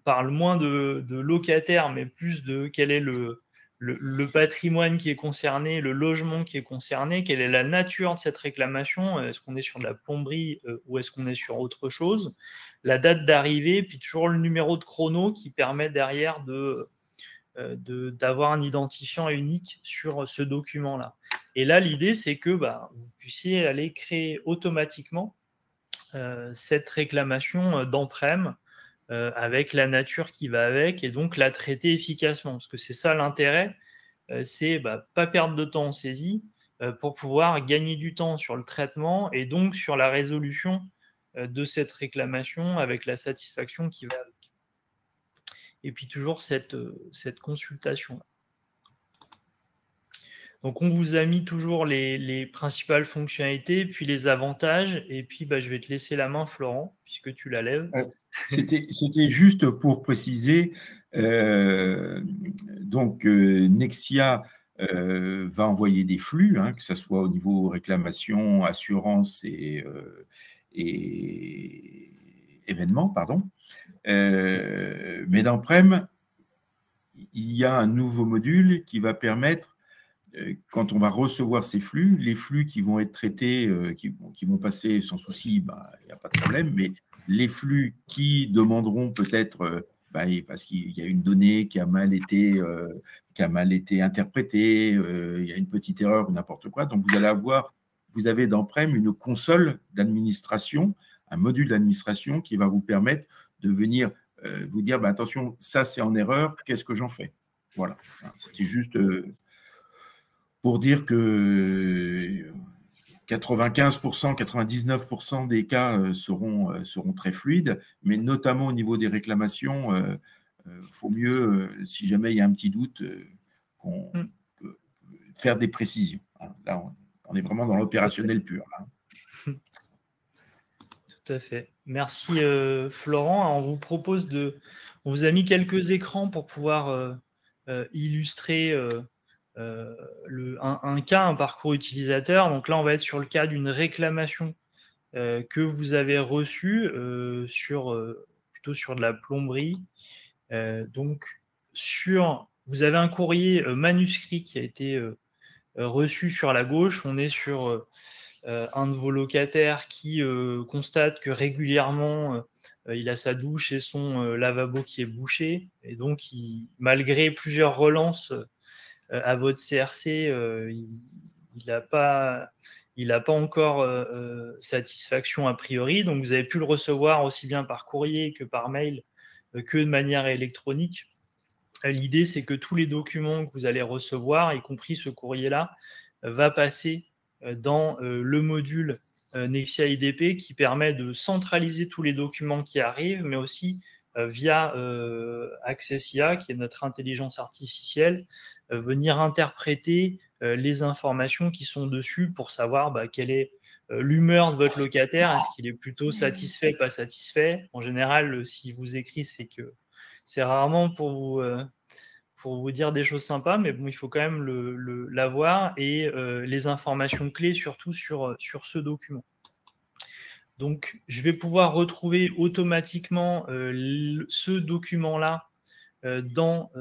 parle moins de locataire, mais plus de quel est le patrimoine qui est concerné, le logement qui est concerné, quelle est la nature de cette réclamation, est-ce qu'on est sur de la plomberie ou est-ce qu'on est sur autre chose, la date d'arrivée, puis toujours le numéro de chrono qui permet derrière d'avoir un identifiant unique sur ce document-là. Et là, l'idée, c'est que vous puissiez aller créer automatiquement cette réclamation dans Prem avec la nature qui va avec et donc la traiter efficacement. Parce que c'est ça l'intérêt, c'est pas perdre de temps en saisie pour pouvoir gagner du temps sur le traitement et donc sur la résolution de cette réclamation avec la satisfaction qui va avec. Et puis toujours cette consultation. Donc, on vous a mis toujours les principales fonctionnalités, puis les avantages. Et puis, je vais te laisser la main, Florent, puisque tu la lèves. C'était juste pour préciser. Nexia va envoyer des flux, que ce soit au niveau réclamation, assurance et événements, pardon. Mais dans Prem, il y a un nouveau module qui va permettre, quand on va recevoir ces flux, les flux qui vont être traités, qui vont passer sans souci, il n'y a pas de problème, mais les flux qui demanderont peut-être, parce qu'il y a une donnée qui a mal été interprétée, il y a une petite erreur ou n'importe quoi, donc vous avez dans Prem une console d'administration un module d'administration qui va vous permettre de venir vous dire, attention, ça c'est en erreur, qu'est-ce que j'en fais? Voilà, c'était juste pour dire que 95%, 99% des cas seront très fluides, mais notamment au niveau des réclamations, faut mieux, si jamais il y a un petit doute, faire des précisions. Là, on est vraiment dans l'opérationnel pur. Tout à fait. Merci Florent. On vous a mis quelques écrans pour pouvoir illustrer un cas, un parcours utilisateur. Donc là, on va être sur le cas d'une réclamation que vous avez reçue plutôt sur de la plomberie. Donc, vous avez un courrier manuscrit qui a été reçu sur la gauche. On est sur un de vos locataires qui constate que régulièrement, il a sa douche et son lavabo qui est bouché. Et donc, malgré plusieurs relances à votre CRC, il n'a pas encore satisfaction a priori. Donc, vous avez pu le recevoir aussi bien par courrier que par mail, que de manière électronique. L'idée, c'est que tous les documents que vous allez recevoir, y compris ce courrier-là, va passer dans le module Nexia IDP qui permet de centraliser tous les documents qui arrivent, mais aussi via Accessia, qui est notre intelligence artificielle, venir interpréter les informations qui sont dessus pour savoir quelle est l'humeur de votre locataire. Est-ce qu'il est plutôt satisfait, pas satisfait? En général, s'il vous écrit, c'est que c'est rarement pour vous dire des choses sympas, mais bon, il faut quand même l'avoir et les informations clés surtout sur ce document. Donc, je vais pouvoir retrouver automatiquement ce document-là dans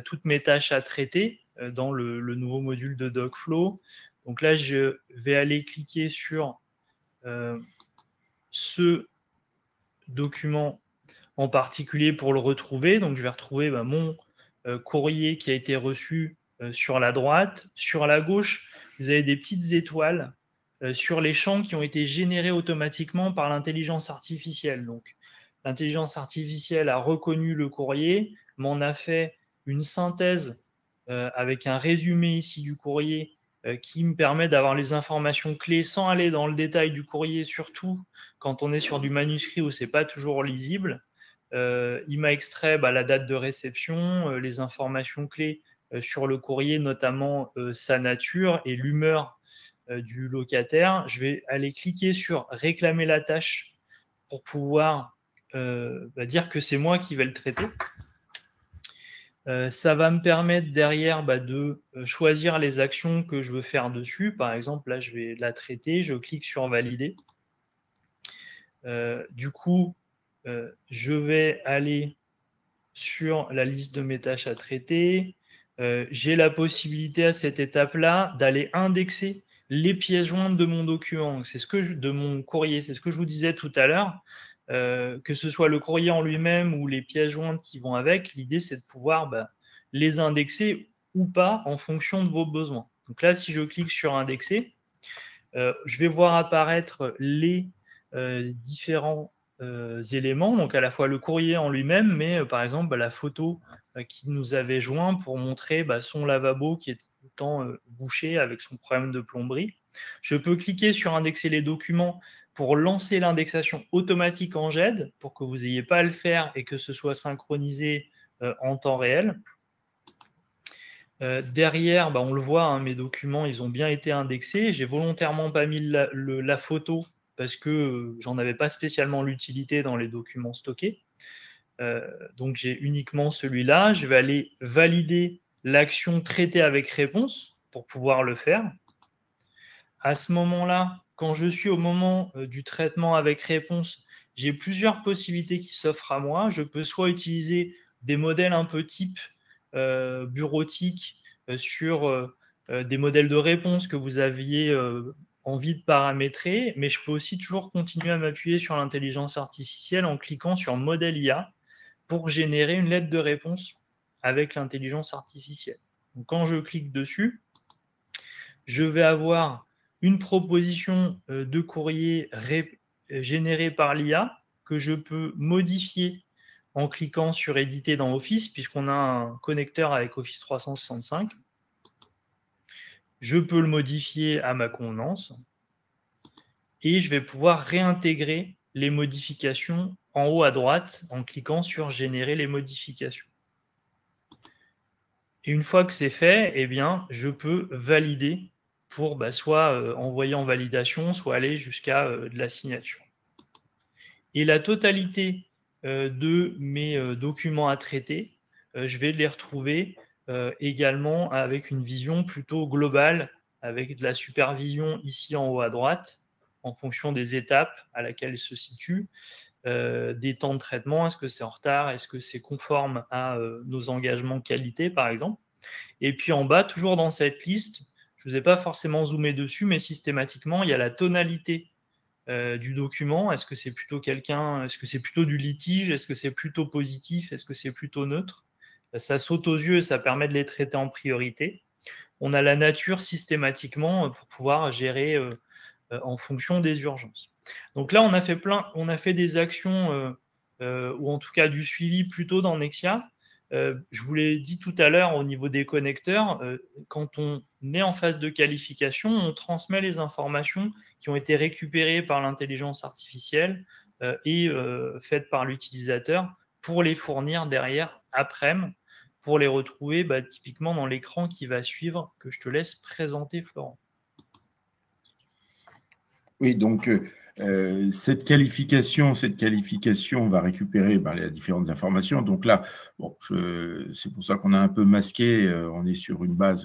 toutes mes tâches à traiter dans le nouveau module de Docflow. Donc là, je vais aller cliquer sur ce document en particulier pour le retrouver. Donc, je vais retrouver mon courrier qui a été reçu sur la droite. Sur la gauche, vous avez des petites étoiles sur les champs qui ont été générés automatiquement par l'intelligence artificielle. Donc, l'intelligence artificielle a reconnu le courrier, m'en a fait une synthèse avec un résumé ici du courrier qui me permet d'avoir les informations clés sans aller dans le détail du courrier, surtout quand on est sur du manuscrit où ce n'est pas toujours lisible. Il m'a extrait la date de réception, les informations clés sur le courrier, notamment sa nature et l'humeur du locataire. Je vais aller cliquer sur « Réclamer la tâche » pour pouvoir dire que c'est moi qui vais le traiter. Ça va me permettre derrière de choisir les actions que je veux faire dessus. Par exemple, là, je vais la traiter. Je clique sur « Valider ». Du coup, je vais aller sur la liste de mes tâches à traiter. J'ai la possibilité à cette étape-là d'aller indexer les pièces jointes de mon document. C'est de mon courrier. C'est ce que je vous disais tout à l'heure. Que ce soit le courrier en lui-même ou les pièces jointes qui vont avec, l'idée, c'est de pouvoir les indexer ou pas en fonction de vos besoins. Donc là, si je clique sur « Indexer », je vais voir apparaître les différents éléments, donc à la fois le courrier en lui-même, mais par exemple la photo qu'il nous avait joint pour montrer son lavabo qui est tout le temps bouché avec son problème de plomberie. Je peux cliquer sur « Indexer les documents » pour lancer l'indexation automatique en GED, pour que vous n'ayez pas à le faire et que ce soit synchronisé en temps réel. Derrière, on le voit, mes documents, ils ont bien été indexés. J'ai volontairement pas mis la photo parce que j'en avais pas spécialement l'utilité dans les documents stockés. Donc, j'ai uniquement celui-là. Je vais aller valider l'action traitée avec réponse pour pouvoir le faire. À ce moment-là, quand je suis au moment du traitement avec réponse, j'ai plusieurs possibilités qui s'offrent à moi. Je peux soit utiliser des modèles un peu type bureautique sur des modèles de réponse que vous aviez envie de paramétrer, mais je peux aussi toujours continuer à m'appuyer sur l'intelligence artificielle en cliquant sur modèle IA pour générer une lettre de réponse avec l'intelligence artificielle. Donc, quand je clique dessus, je vais avoir une proposition de courrier généré par l'IA que je peux modifier en cliquant sur éditer dans Office, puisqu'on a un connecteur avec Office 365. Je peux le modifier à ma convenance et je vais pouvoir réintégrer les modifications en haut à droite en cliquant sur générer les modifications. Et une fois que c'est fait, eh bien, je peux valider pour soit envoyer en validation, soit aller jusqu'à de la signature. Et la totalité de mes documents à traiter, je vais les retrouver également avec une vision plutôt globale, avec de la supervision ici en haut à droite, en fonction des étapes à laquelle se situent, des temps de traitement, est-ce que c'est en retard, est-ce que c'est conforme à nos engagements qualité, par exemple. Et puis en bas, toujours dans cette liste, je ne vous ai pas forcément zoomé dessus, mais systématiquement, il y a la tonalité du document. Est-ce que c'est plutôt est-ce que c'est plutôt du litige, est-ce que c'est plutôt positif, est-ce que c'est plutôt neutre? Ça saute aux yeux et ça permet de les traiter en priorité. On a la nature systématiquement pour pouvoir gérer en fonction des urgences. Donc là, on a fait des actions ou en tout cas du suivi plutôt dans Nexia. Je vous l'ai dit tout à l'heure au niveau des connecteurs, quand on est en phase de qualification, on transmet les informations qui ont été récupérées par l'intelligence artificielle et faites par l'utilisateur pour les fournir derrière après-midi, pour les retrouver typiquement dans l'écran qui va suivre, que je te laisse présenter, Florent. Oui, donc cette qualification va récupérer les différentes informations. Donc là, bon, c'est pour ça qu'on a un peu masqué. On est sur une base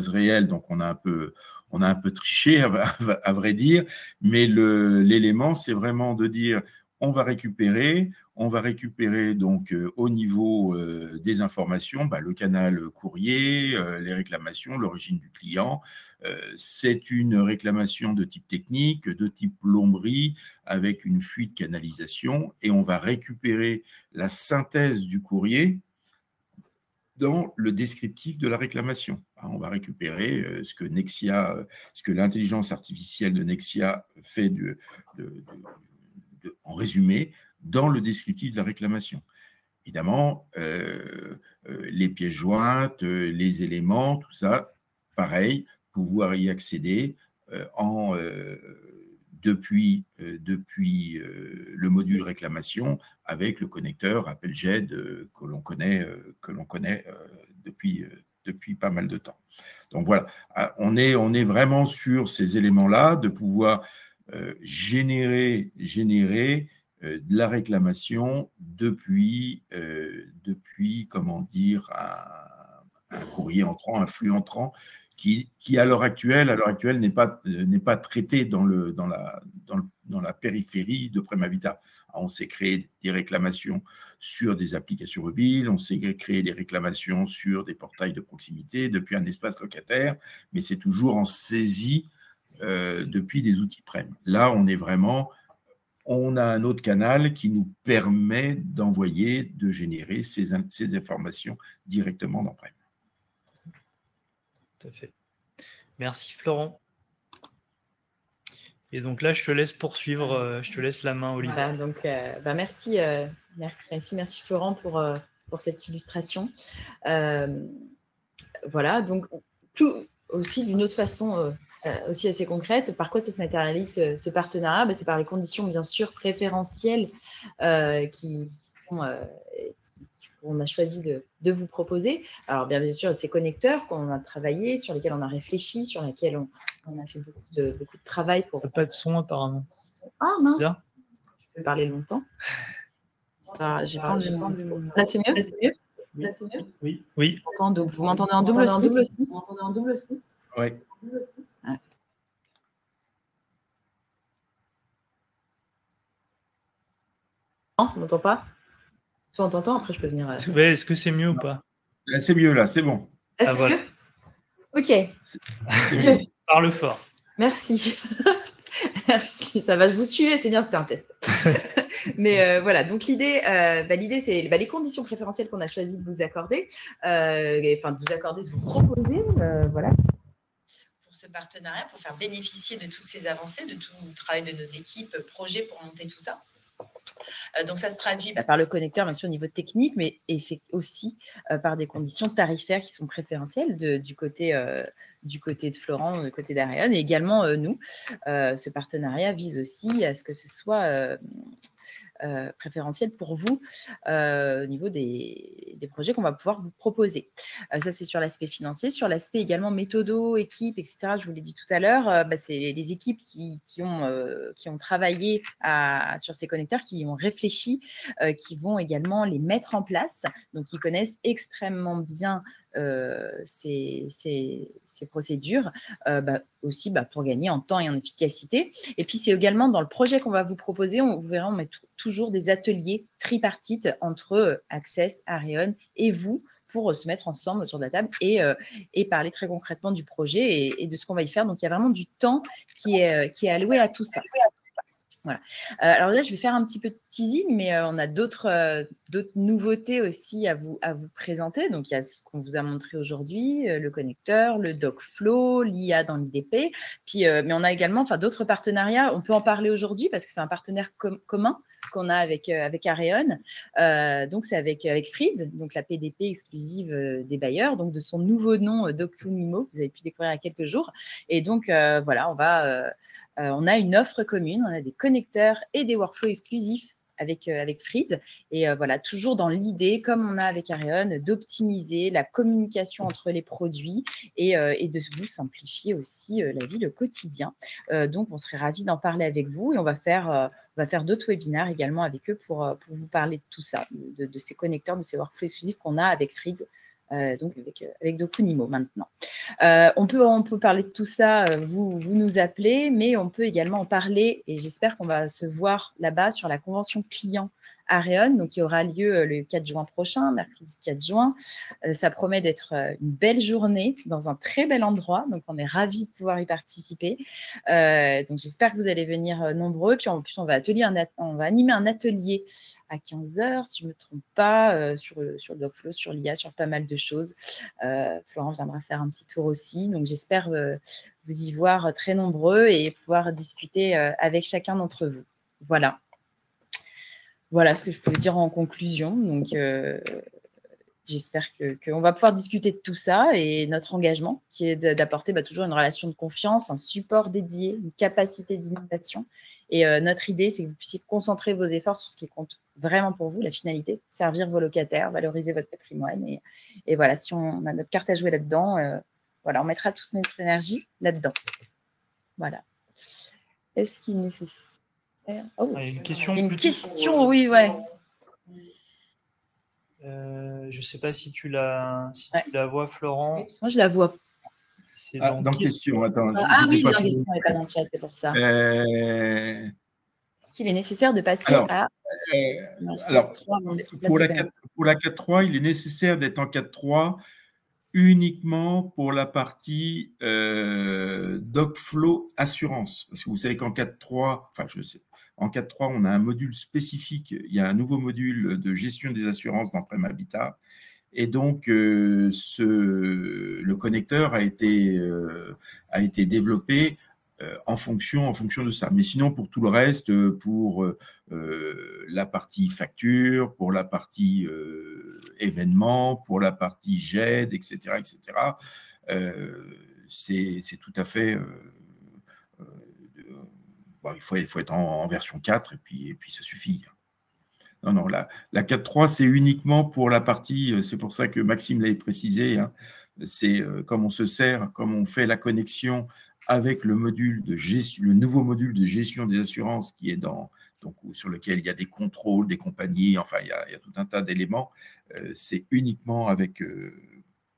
réelle, donc on a un peu triché, à vrai dire. Mais l'élément, c'est vraiment de dire on va récupérer donc au niveau des informations, le canal courrier, les réclamations, l'origine du client. C'est une réclamation de type technique, de type plomberie, avec une fuite canalisation, et on va récupérer la synthèse du courrier dans le descriptif de la réclamation. On va récupérer ce que l'intelligence artificielle de Nexia fait en résumé dans le descriptif de la réclamation. Évidemment, les pièces jointes, les éléments, tout ça, pareil, pouvoir y accéder depuis le module réclamation avec le connecteur AppelJet que l'on connaît depuis pas mal de temps. Donc voilà, on est vraiment sur ces éléments-là, de pouvoir générer de la réclamation depuis comment dire, un courrier entrant, un flux entrant, qui à l'heure actuelle n'est pas traité dans la périphérie de Prem Habitat. On s'est créé des réclamations sur des applications mobiles, on s'est créé des réclamations sur des portails de proximité depuis un espace locataire, mais c'est toujours en saisie depuis des outils Prem. Là, on a un autre canal qui nous permet de générer ces informations directement dans Prem. Tout à fait. Merci Florent. Et donc là, je te laisse poursuivre, je te laisse la main, Olivier. Voilà, donc, merci Florent pour cette illustration. Voilà, donc aussi d'une autre façon aussi assez concrète, par quoi ça se matérialise ce partenariat? C'est par les conditions bien sûr préférentielles qu'on a choisi de vous proposer. Alors bien sûr, ces connecteurs qu'on a travaillé, sur lesquels on a réfléchi, sur lesquels on a fait beaucoup de travail pour... Ça n'a pas de son apparemment. Ah mince, je peux parler longtemps. Là c'est mieux? Là c'est mieux? Là, c'est mieux? Oui. Oui. Vous m'entendez en double aussi? Vous m'entendez en double aussi? Oui. Ouais. Non, on m'entend pas? Soit on t'entend, après je peux venir. Est-ce que c'est mieux ou pas? Là, c'est mieux, là, c'est bon. Ah, voilà. Mieux? Ok. C'est parle fort. Merci. Merci, ça va, vous suivez, c'est bien, c'était un test. Mais voilà, donc l'idée, c'est les conditions préférentielles qu'on a choisi de vous accorder, de vous proposer, voilà. Pour ce partenariat, pour faire bénéficier de toutes ces avancées, de tout le travail de nos équipes, projets pour monter tout ça. Donc, ça se traduit par le connecteur, bien sûr, au niveau technique, mais aussi par des conditions tarifaires qui sont préférentielles du côté de Florent, du côté d'Ariane, et également nous. Ce partenariat vise aussi à ce que ce soit préférentiel pour vous au niveau des projets qu'on va pouvoir vous proposer. Ça, c'est sur l'aspect financier. Sur l'aspect également méthodo, équipe, etc., je vous l'ai dit tout à l'heure, c'est les équipes qui ont travaillé sur ces connecteurs, qui ont réfléchi, qui vont également les mettre en place, donc qui connaissent extrêmement bien ces procédures, aussi pour gagner en temps et en efficacité. Et puis, c'est également dans le projet qu'on va vous proposer, vous verrez, on met toujours des ateliers tripartites entre Access, Arion et vous, pour se mettre ensemble autour de la table et parler très concrètement du projet et de ce qu'on va y faire. Donc, il y a vraiment du temps qui est alloué à tout ça. Voilà. Alors là, je vais faire un petit peu de teasing, mais on a d'autres nouveautés aussi à vous présenter. Donc, il y a ce qu'on vous a montré aujourd'hui, le connecteur, le DocFlow, l'IA dans l'IDP. Puis, mais on a également d'autres partenariats. On peut en parler aujourd'hui parce que c'est un partenaire commun qu'on a avec Arion. Donc, c'est avec Frieds, donc la PDP exclusive des bailleurs, donc de son nouveau nom, Docunimo, que vous avez pu découvrir il y a quelques jours. Et donc, voilà, on a une offre commune, on a des connecteurs et des workflows exclusifs avec Frieds. Et voilà, toujours dans l'idée, comme on a avec Arion, d'optimiser la communication entre les produits et de vous simplifier aussi la vie, le quotidien. Donc, on serait ravis d'en parler avec vous et on va faire d'autres webinaires également avec eux pour vous parler de tout ça, de ces connecteurs, de ces workflows exclusifs qu'on a avec Frieds. Donc avec Docunimo maintenant. On peut parler de tout ça, vous nous appelez, mais on peut également en parler, et j'espère qu'on va se voir là-bas sur la convention client Arion, donc qui aura lieu le 4 juin prochain, mercredi 4 juin. Ça promet d'être une belle journée dans un très bel endroit, donc on est ravis de pouvoir y participer. Donc j'espère que vous allez venir nombreux, puis en plus on va animer un atelier à 15h, si je ne me trompe pas, sur le DocFlow, sur l'IA, sur pas mal de choses. Florent viendra faire un petit tour aussi, donc j'espère vous y voir très nombreux et pouvoir discuter avec chacun d'entre vous. Voilà ce que je pouvais dire en conclusion. Donc, j'espère qu'on va pouvoir discuter de tout ça et notre engagement qui est d'apporter toujours une relation de confiance, un support dédié, une capacité d'innovation. Et notre idée, c'est que vous puissiez concentrer vos efforts sur ce qui compte vraiment pour vous, la finalité, servir vos locataires, valoriser votre patrimoine. Et voilà, si on a notre carte à jouer là-dedans, on mettra toute notre énergie là-dedans. Voilà. Est-ce qu'il est nécessaire? Une question. Oui, ouais. Je ne sais pas si tu la vois, Florent. Oui, moi, je la vois. C'est dans question. Attends, oui, dans question, elle n'est pas dans le chat, c'est pour ça. Est-ce qu'il est nécessaire de passer à… pour la 4.3, il est nécessaire d'être en 4.3 uniquement pour la partie DocFlow Assurance. Parce que vous savez qu'en 4.3, en 4.3, on a un module spécifique. Il y a un nouveau module de gestion des assurances dans Prem Habitat. Et donc, le connecteur a été développé en fonction de ça. Mais sinon, pour tout le reste, pour la partie facture, pour la partie événement, pour la partie GED, etc., c'est tout à fait… il faut être en version 4 et puis ça suffit. Non, la 4.3, c'est uniquement pour la partie, c'est pour ça que Maxime l'avait précisé, hein, c'est comme on se sert, comme on fait la connexion avec le module de gestion, le nouveau module de gestion des assurances qui est sur lequel il y a des contrôles, des compagnies, enfin il y a tout un tas d'éléments. C'est uniquement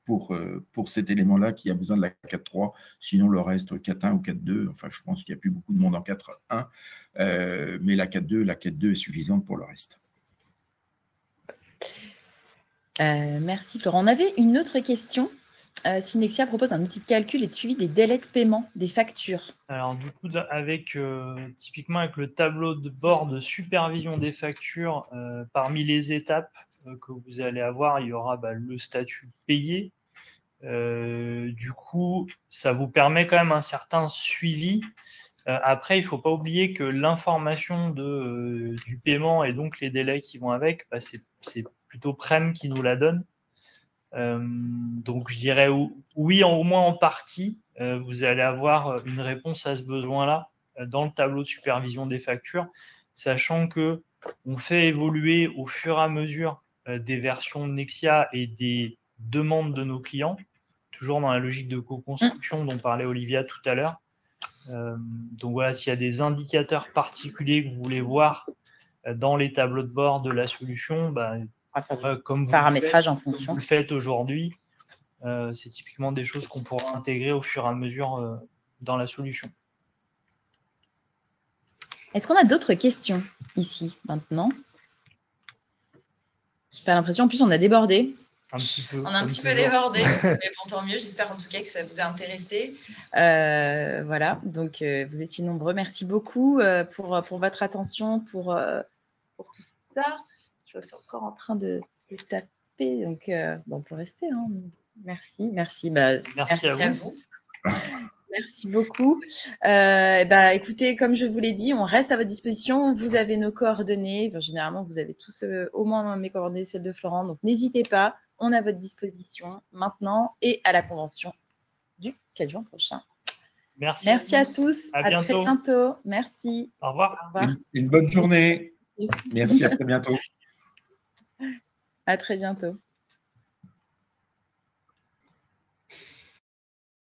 pour cet élément-là qu'il y a besoin de la 4.3, sinon le reste 4.1 ou 4.2, enfin je pense qu'il n'y a plus beaucoup de monde en 4.1, mais la 4.2 est suffisante pour le reste. Merci Florent. On avait une autre question. Synexia propose un outil de calcul et de suivi des délais de paiement des factures. Alors du coup, typiquement avec le tableau de bord de supervision des factures, parmi les étapes que vous allez avoir, il y aura le statut payé, Du coup, ça vous permet quand même un certain suivi. Après, il ne faut pas oublier que l'information du paiement et donc les délais qui vont avec, bah, c'est plutôt Prem qui nous la donne. Donc, je dirais oui, au moins en partie, vous allez avoir une réponse à ce besoin-là dans le tableau de supervision des factures, sachant qu'on fait évoluer au fur et à mesure des versions de Nexia et des demandes de nos clients, toujours dans la logique de co-construction dont parlait Olivia tout à l'heure. Donc voilà, s'il y a des indicateurs particuliers que vous voulez voir dans les tableaux de bord de la solution, bah, comme paramétrage en fonction. Vous le faites aujourd'hui, c'est typiquement des choses qu'on pourra intégrer au fur et à mesure dans la solution. Est-ce qu'on a d'autres questions ici maintenant? J'ai pas l'impression, en plus on a débordé. Un petit peu, on a un petit peu débordé, mais bon, tant mieux. J'espère en tout cas que ça vous a intéressé. Voilà, donc vous étiez nombreux. Merci beaucoup pour votre attention, pour tout ça. Je vois que c'est encore en train de taper, donc bon, on peut rester. Hein. Merci. Bah, merci à vous. Merci beaucoup. Écoutez, comme je vous l'ai dit, on reste à votre disposition. Vous avez nos coordonnées. Enfin, généralement, vous avez tous au moins mes coordonnées, celles de Florent. Donc, n'hésitez pas. On est à votre disposition maintenant et à la convention du 4 juin prochain. Merci à tous. À très bientôt. Merci. Au revoir. Une bonne journée. Merci, à très bientôt. À très bientôt.